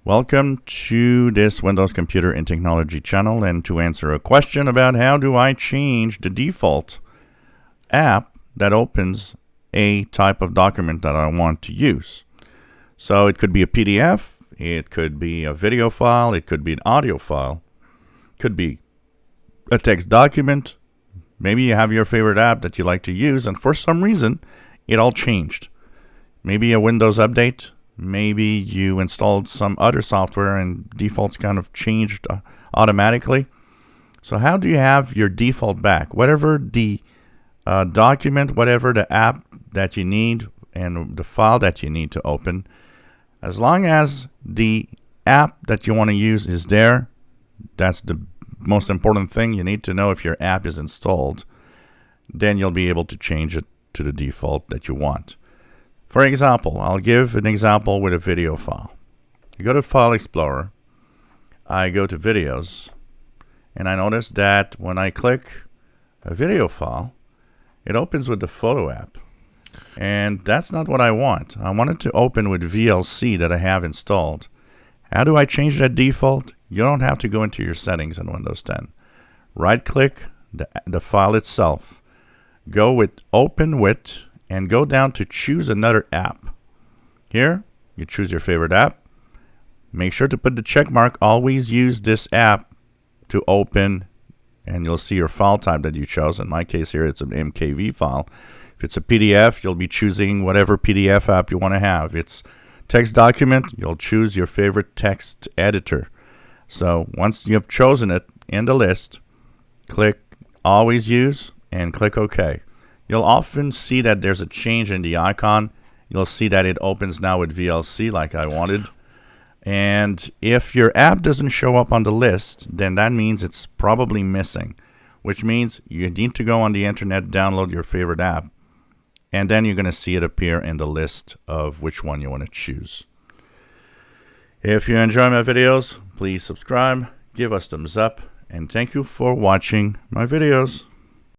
Welcome to this Windows Computer and Technology channel, and to answer a question about how do I change the default app that opens a type of document that I want to use. So it could be a PDF, it could be a video file, it could be an audio file, it could be a text document. Maybe you have your favorite app that you like to use, and for some reason it all changed. Maybe a Windows update. Maybe you installed some other software and defaults kind of changed automatically. So how do you have your default back? Whatever the document, whatever the app that you need and the file that you need to open, as long as the app that you want to use is there, that's the most important thing. You need to know if your app is installed. Then you'll be able to change it to the default that you want. For example, I'll give an example with a video file. You go to File Explorer, I go to Videos, and I notice that when I click a video file, it opens with the Photo app. And that's not what I want. I want it to open with VLC that I have installed. How do I change that default? You don't have to go into your settings in Windows 10. Right-click the file itself. Go with Open With, and go down to choose another app. Here, you choose your favorite app. Make sure to put the check mark. Always use this app to open, and you'll see your file type that you chose. In my case here, it's an MKV file. If it's a PDF, you'll be choosing whatever PDF app you want to have. It's text document, you'll choose your favorite text editor. So once you have chosen it in the list, click Always Use and click OK. You'll often see that there's a change in the icon. You'll see that it opens now with VLC like I wanted. And if your app doesn't show up on the list, then that means it's probably missing, which means you need to go on the internet, download your favorite app, and then you're going to see it appear in the list of which one you want to choose. If you enjoy my videos, please subscribe, give us thumbs up, and thank you for watching my videos.